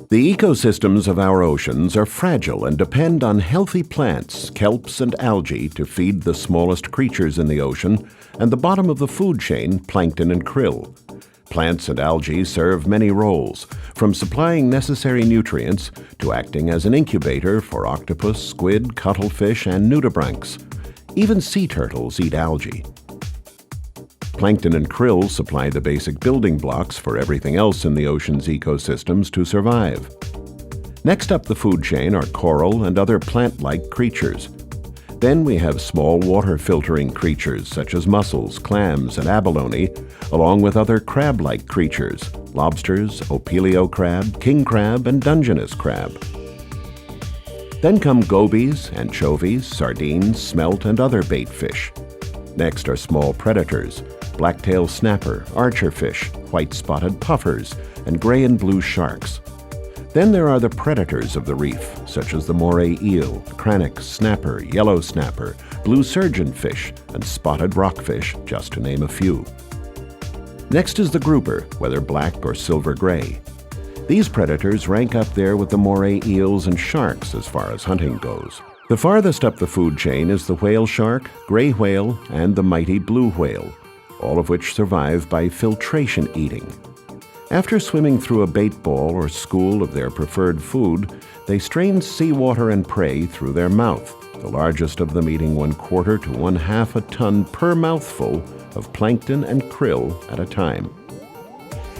The ecosystems of our oceans are fragile and depend on healthy plants, kelps, and algae to feed the smallest creatures in the ocean and the bottom of the food chain, plankton and krill. Plants and algae serve many roles, from supplying necessary nutrients to acting as an incubator for octopus, squid, cuttlefish, and nudibranchs. Even sea turtles eat algae. Plankton and krill supply the basic building blocks for everything else in the ocean's ecosystems to survive. Next up the food chain are coral and other plant-like creatures. Then we have small water-filtering creatures such as mussels, clams, and abalone, along with other crab-like creatures, lobsters, opilio crab, king crab, and Dungeness crab. Then come gobies, anchovies, sardines, smelt, and other bait fish. Next are small predators, black-tailed snapper, archerfish, white-spotted puffers, and gray and blue sharks. Then there are the predators of the reef, such as the moray eel, cranach, snapper, yellow snapper, blue surgeonfish, and spotted rockfish, just to name a few. Next is the grouper, whether black or silver-gray. These predators rank up there with the moray eels and sharks as far as hunting goes. The farthest up the food chain is the whale shark, gray whale, and the mighty blue whale, all of which survive by filtration eating. After swimming through a bait ball or school of their preferred food, they strain seawater and prey through their mouth, the largest of them eating 1/4 to 1/2 a ton per mouthful of plankton and krill at a time.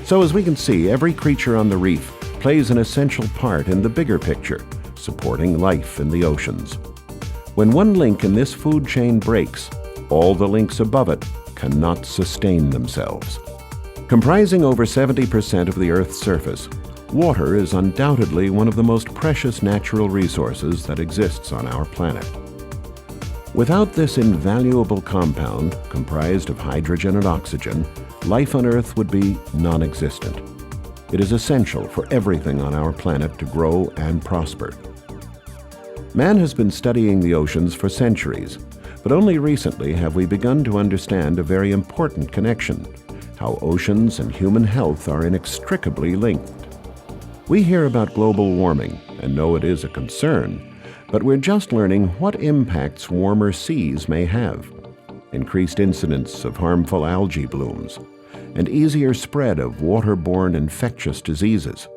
So as we can see, every creature on the reef plays an essential part in the bigger picture, supporting life in the oceans. When one link in this food chain breaks, all the links above it cannot sustain themselves. Comprising over 70% of the Earth's surface, water is undoubtedly one of the most precious natural resources that exists on our planet. Without this invaluable compound, comprised of hydrogen and oxygen, life on Earth would be non-existent. It is essential for everything on our planet to grow and prosper. Man has been studying the oceans for centuries, but only recently have we begun to understand a very important connection: how oceans and human health are inextricably linked. We hear about global warming and know it is a concern, but we're just learning what impacts warmer seas may have: increased incidence of harmful algae blooms, and easier spread of waterborne infectious diseases.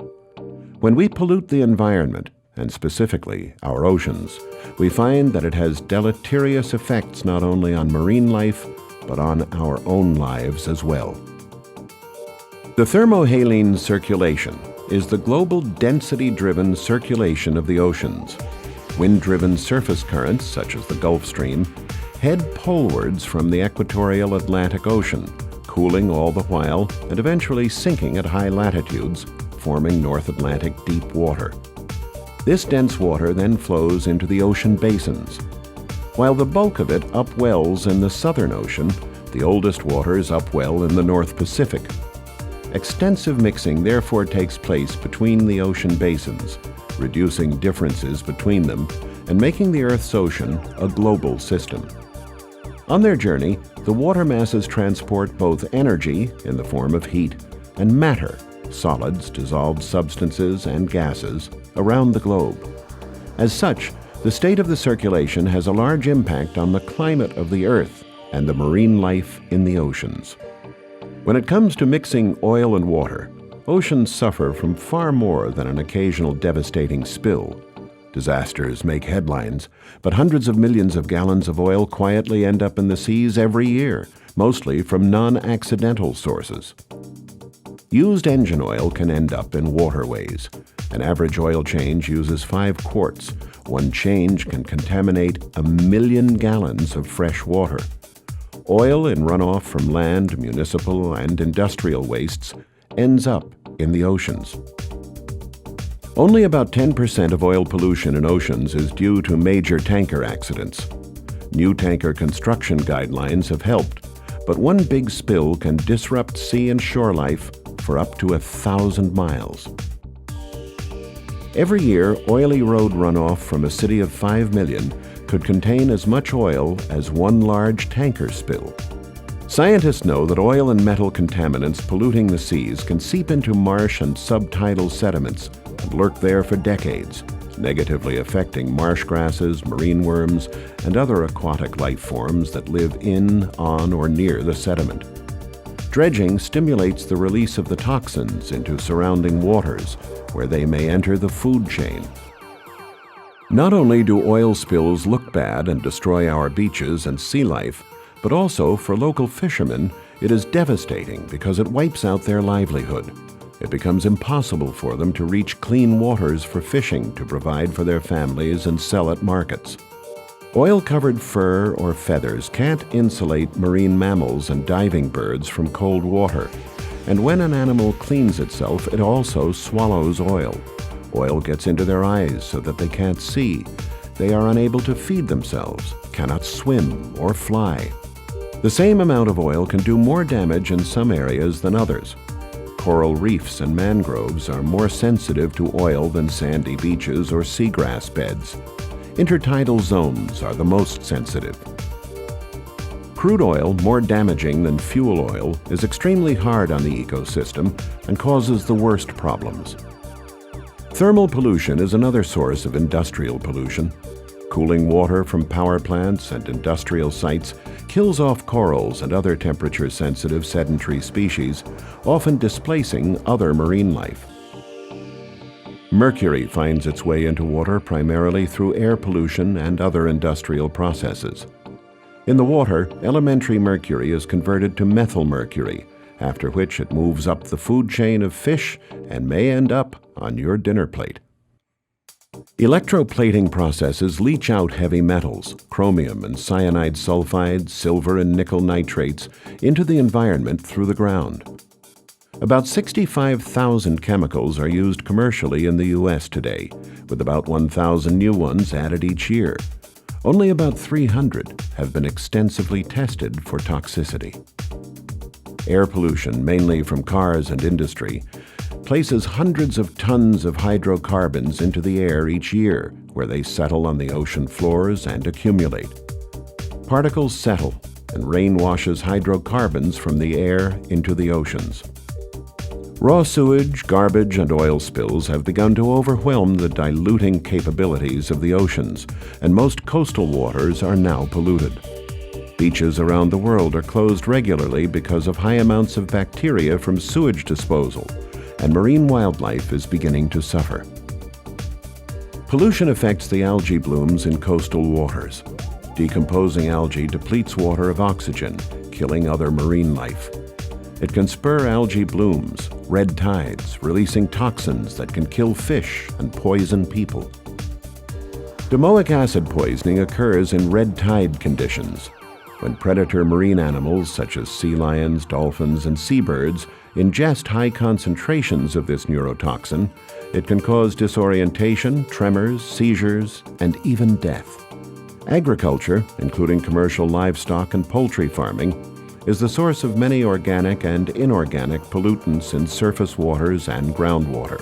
When we pollute the environment, and specifically our oceans, we find that it has deleterious effects not only on marine life, but on our own lives as well. The thermohaline circulation is the global density-driven circulation of the oceans. Wind-driven surface currents, such as the Gulf Stream, head polewards from the equatorial Atlantic Ocean, cooling all the while and eventually sinking at high latitudes, forming North Atlantic deep water. This dense water then flows into the ocean basins. While the bulk of it upwells in the Southern Ocean, the oldest waters upwell in the North Pacific. Extensive mixing therefore takes place between the ocean basins, reducing differences between them and making the Earth's ocean a global system. On their journey, the water masses transport both energy in the form of heat and matter, solids, dissolved substances, and gases, around the globe. As such, the state of the circulation has a large impact on the climate of the Earth and the marine life in the oceans. When it comes to mixing oil and water, oceans suffer from far more than an occasional devastating spill. Disasters make headlines, but hundreds of millions of gallons of oil quietly end up in the seas every year, mostly from non-accidental sources. Used engine oil can end up in waterways. An average oil change uses 5 quarts. One change can contaminate 1 million gallons of fresh water. Oil in runoff from land, municipal, and industrial wastes ends up in the oceans. Only about 10% of oil pollution in oceans is due to major tanker accidents. New tanker construction guidelines have helped, but one big spill can disrupt sea and shore life for up to 1,000 miles. Every year, oily road runoff from a city of 5 million could contain as much oil as one large tanker spill. Scientists know that oil and metal contaminants polluting the seas can seep into marsh and subtidal sediments and lurk there for decades, negatively affecting marsh grasses, marine worms, and other aquatic life forms that live in, on, or near the sediment. Dredging stimulates the release of the toxins into surrounding waters, where they may enter the food chain. Not only do oil spills look bad and destroy our beaches and sea life, but also for local fishermen, it is devastating because it wipes out their livelihood. It becomes impossible for them to reach clean waters for fishing to provide for their families and sell at markets. Oil-covered fur or feathers can't insulate marine mammals and diving birds from cold water, and when an animal cleans itself, it also swallows oil. Oil gets into their eyes so that they can't see. They are unable to feed themselves, cannot swim or fly. The same amount of oil can do more damage in some areas than others. Coral reefs and mangroves are more sensitive to oil than sandy beaches or seagrass beds. Intertidal zones are the most sensitive. Crude oil, more damaging than fuel oil, is extremely hard on the ecosystem and causes the worst problems. Thermal pollution is another source of industrial pollution. Cooling water from power plants and industrial sites kills off corals and other temperature-sensitive sedentary species, often displacing other marine life. Mercury finds its way into water primarily through air pollution and other industrial processes. In the water, elementary mercury is converted to methylmercury, after which it moves up the food chain of fish and may end up on your dinner plate. Electroplating processes leach out heavy metals, chromium and cyanide sulfides, silver and nickel nitrates, into the environment through the ground. About 65,000 chemicals are used commercially in the U.S. today, with about 1,000 new ones added each year. Only about 300 have been extensively tested for toxicity. Air pollution, mainly from cars and industry, places hundreds of tons of hydrocarbons into the air each year, where they settle on the ocean floors and accumulate. Particles settle, and rain washes hydrocarbons from the air into the oceans. Raw sewage, garbage, and oil spills have begun to overwhelm the diluting capabilities of the oceans, and most coastal waters are now polluted. Beaches around the world are closed regularly because of high amounts of bacteria from sewage disposal, and marine wildlife is beginning to suffer. Pollution affects the algae blooms in coastal waters. Decomposing algae depletes water of oxygen, killing other marine life. It can spur algae blooms, red tides, releasing toxins that can kill fish and poison people. Domoic acid poisoning occurs in red tide conditions, when predator marine animals such as sea lions, dolphins, and seabirds ingest high concentrations of this neurotoxin. It can cause disorientation, tremors, seizures, and even death. Agriculture, including commercial livestock and poultry farming, is the source of many organic and inorganic pollutants in surface waters and groundwater.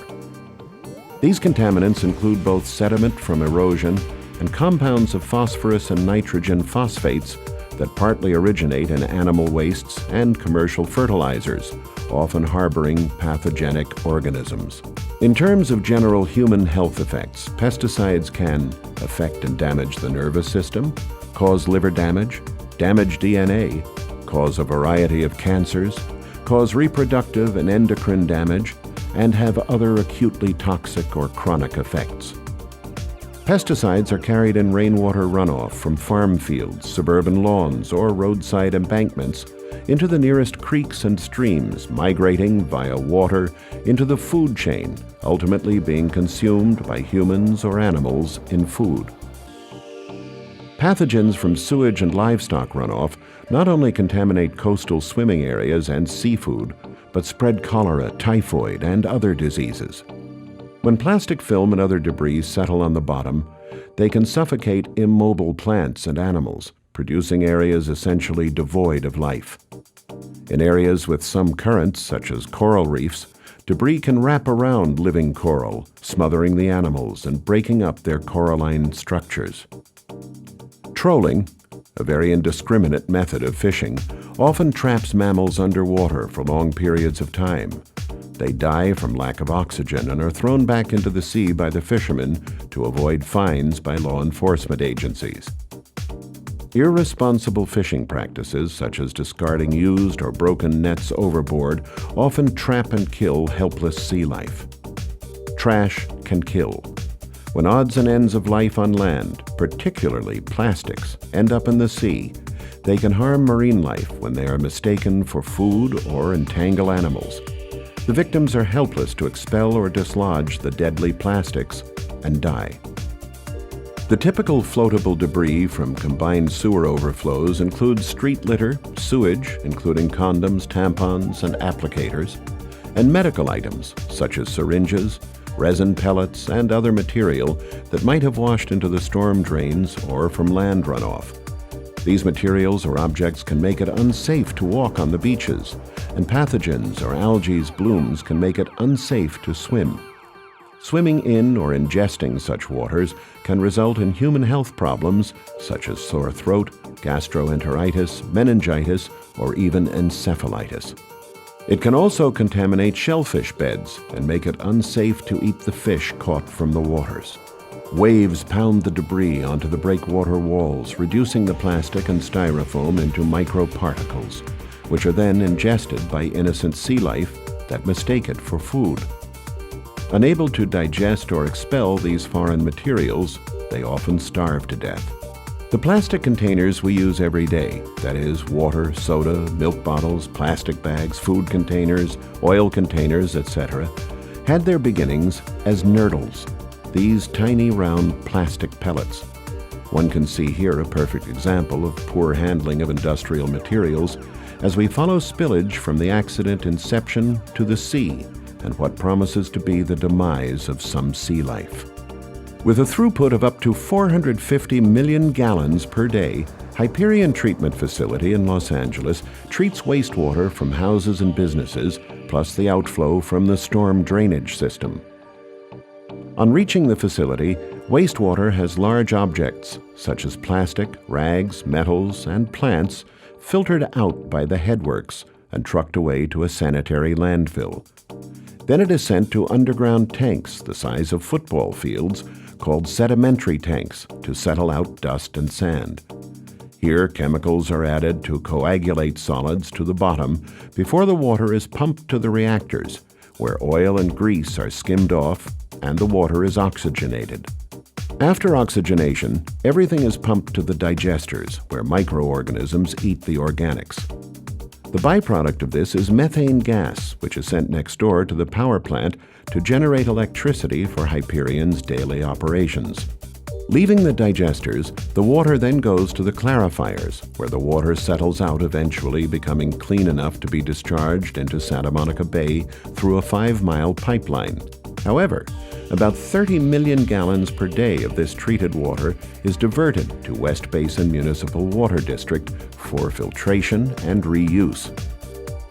These contaminants include both sediment from erosion and compounds of phosphorus and nitrogen phosphates that partly originate in animal wastes and commercial fertilizers, often harboring pathogenic organisms. In terms of general human health effects, pesticides can affect and damage the nervous system, cause liver damage, damage DNA, cause a variety of cancers, cause reproductive and endocrine damage, and have other acutely toxic or chronic effects. Pesticides are carried in rainwater runoff from farm fields, suburban lawns, or roadside embankments into the nearest creeks and streams, migrating via water into the food chain, ultimately being consumed by humans or animals in food. Pathogens from sewage and livestock runoff not only contaminate coastal swimming areas and seafood, but spread cholera, typhoid, and other diseases. When plastic film and other debris settle on the bottom, they can suffocate immobile plants and animals, producing areas essentially devoid of life. In areas with some currents, such as coral reefs, debris can wrap around living coral, smothering the animals and breaking up their coralline structures. Trolling, a very indiscriminate method of fishing, often traps mammals underwater for long periods of time. They die from lack of oxygen and are thrown back into the sea by the fishermen to avoid fines by law enforcement agencies. Irresponsible fishing practices, such as discarding used or broken nets overboard, often trap and kill helpless sea life. Trash can kill. When odds and ends of life on land, particularly plastics, end up in the sea, they can harm marine life when they are mistaken for food or entangle animals. The victims are helpless to expel or dislodge the deadly plastics and die. The typical floatable debris from combined sewer overflows includes street litter, sewage, including condoms, tampons, and applicators, and medical items such as syringes, resin pellets, and other material that might have washed into the storm drains or from land runoff. These materials or objects can make it unsafe to walk on the beaches, and pathogens or algae's blooms can make it unsafe to swim. Swimming in or ingesting such waters can result in human health problems such as sore throat, gastroenteritis, meningitis, or even encephalitis. It can also contaminate shellfish beds and make it unsafe to eat the fish caught from the waters. Waves pound the debris onto the breakwater walls, reducing the plastic and styrofoam into microparticles, which are then ingested by innocent sea life that mistake it for food. Unable to digest or expel these foreign materials, they often starve to death. The plastic containers we use every day, that is, water, soda, milk bottles, plastic bags, food containers, oil containers, etc., had their beginnings as nurdles, these tiny round plastic pellets. One can see here a perfect example of poor handling of industrial materials as we follow spillage from the accident inception to the sea and what promises to be the demise of some sea life. With a throughput of up to 450 million gallons per day, Hyperion Treatment Facility in Los Angeles treats wastewater from houses and businesses, plus the outflow from the storm drainage system. On reaching the facility, wastewater has large objects, such as plastic, rags, metals, and plants, filtered out by the headworks and trucked away to a sanitary landfill. Then it is sent to underground tanks the size of football fields, called sedimentary tanks, to settle out dust and sand. Here, chemicals are added to coagulate solids to the bottom before the water is pumped to the reactors, where oil and grease are skimmed off and the water is oxygenated. After oxygenation, everything is pumped to the digesters, where microorganisms eat the organics. The byproduct of this is methane gas, which is sent next door to the power plant to generate electricity for Hyperion's daily operations. Leaving the digesters, the water then goes to the clarifiers, where the water settles out, eventually becoming clean enough to be discharged into Santa Monica Bay through a 5-mile pipeline. However, about 30 million gallons per day of this treated water is diverted to West Basin Municipal Water District for filtration and reuse.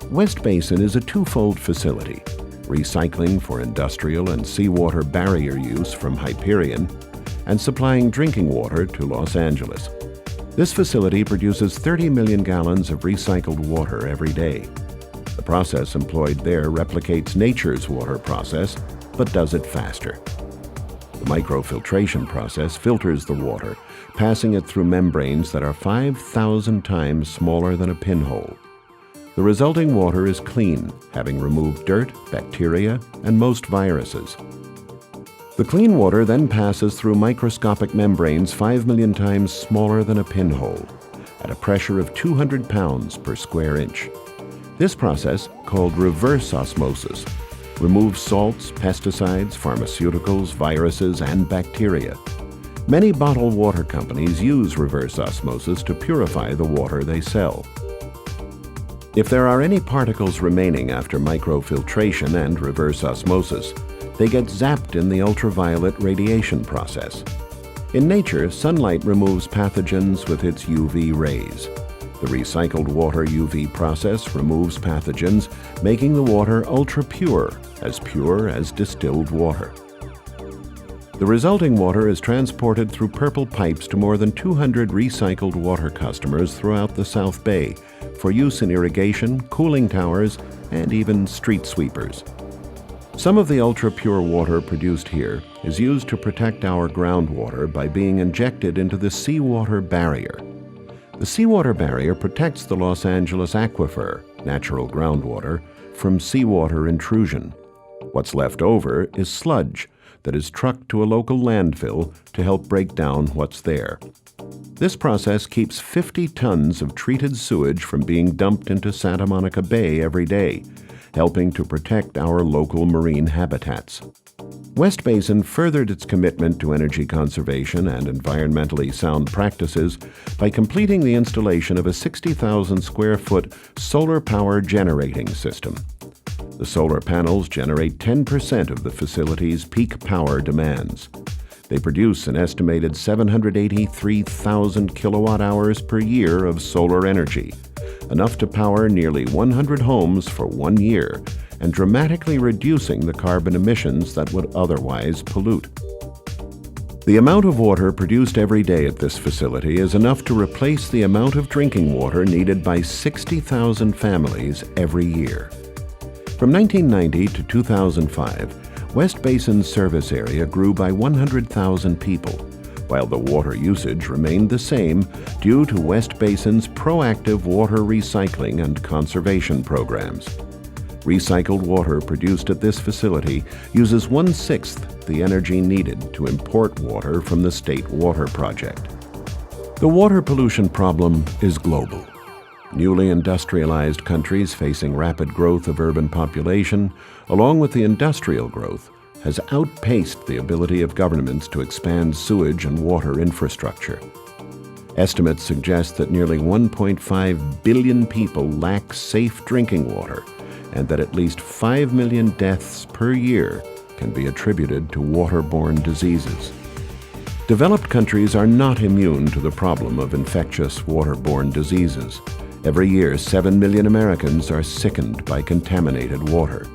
West Basin is a twofold facility: recycling for industrial and seawater barrier use from Hyperion, and supplying drinking water to Los Angeles. This facility produces 30 million gallons of recycled water every day. The process employed there replicates nature's water process, but does it faster. The microfiltration process filters the water, passing it through membranes that are 5,000 times smaller than a pinhole. The resulting water is clean, having removed dirt, bacteria, and most viruses. The clean water then passes through microscopic membranes 5 million times smaller than a pinhole, at a pressure of 200 pounds per square inch. This process, called reverse osmosis, removes salts, pesticides, pharmaceuticals, viruses, and bacteria. Many bottled water companies use reverse osmosis to purify the water they sell. If there are any particles remaining after microfiltration and reverse osmosis, they get zapped in the ultraviolet radiation process. In nature, sunlight removes pathogens with its UV rays. The recycled water UV process removes pathogens, making the water ultra-pure as distilled water. The resulting water is transported through purple pipes to more than 200 recycled water customers throughout the South Bay for use in irrigation, cooling towers, and even street sweepers. Some of the ultra-pure water produced here is used to protect our groundwater by being injected into the seawater barrier. The seawater barrier protects the Los Angeles aquifer, natural groundwater, from seawater intrusion. What's left over is sludge that is trucked to a local landfill to help break down what's there. This process keeps 50 tons of treated sewage from being dumped into Santa Monica Bay every day, helping to protect our local marine habitats. West Basin furthered its commitment to energy conservation and environmentally sound practices by completing the installation of a 60,000 square foot solar power generating system. The solar panels generate 10% of the facility's peak power demands. They produce an estimated 783,000 kilowatt hours per year of solar energy, enough to power nearly 100 homes for 1 year, and dramatically reducing the carbon emissions that would otherwise pollute. The amount of water produced every day at this facility is enough to replace the amount of drinking water needed by 60,000 families every year. From 1990 to 2005, West Basin's service area grew by 100,000 people, while the water usage remained the same due to West Basin's proactive water recycling and conservation programs. Recycled water produced at this facility uses 1/6 the energy needed to import water from the State Water Project. The water pollution problem is global. Newly industrialized countries facing rapid growth of urban population, along with the industrial growth, has outpaced the ability of governments to expand sewage and water infrastructure. Estimates suggest that nearly 1.5 billion people lack safe drinking water, and that at least 5 million deaths per year can be attributed to waterborne diseases. Developed countries are not immune to the problem of infectious waterborne diseases. Every year, 7 million Americans are sickened by contaminated water.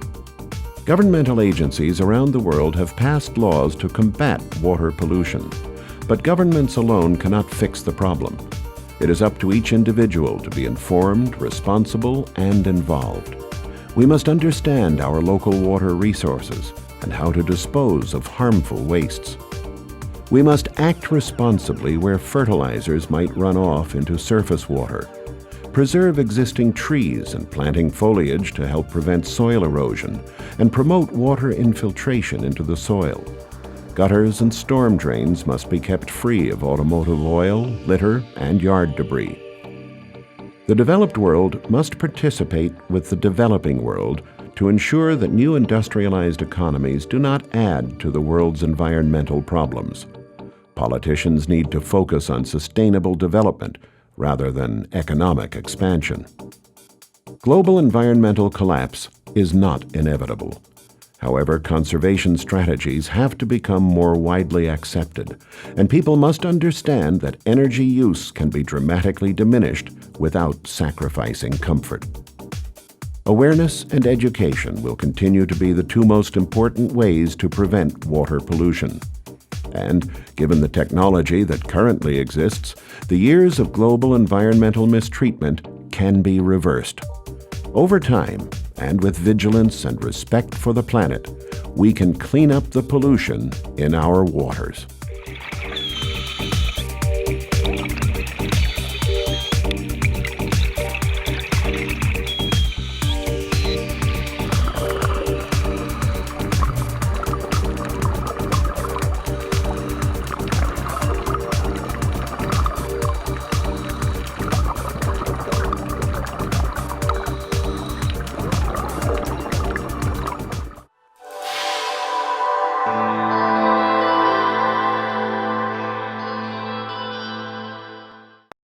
Governmental agencies around the world have passed laws to combat water pollution, but governments alone cannot fix the problem. It is up to each individual to be informed, responsible, and involved. We must understand our local water resources and how to dispose of harmful wastes. We must act responsibly where fertilizers might run off into surface water. Preserve existing trees and planting foliage to help prevent soil erosion and promote water infiltration into the soil. Gutters and storm drains must be kept free of automotive oil, litter, and yard debris. The developed world must participate with the developing world to ensure that new industrialized economies do not add to the world's environmental problems. Politicians need to focus on sustainable development rather than economic expansion. Global environmental collapse is not inevitable. However, conservation strategies have to become more widely accepted, and people must understand that energy use can be dramatically diminished without sacrificing comfort. Awareness and education will continue to be the two most important ways to prevent water pollution. And, given the technology that currently exists, the years of global environmental mistreatment can be reversed. Over time, and with vigilance and respect for the planet, we can clean up the pollution in our waters.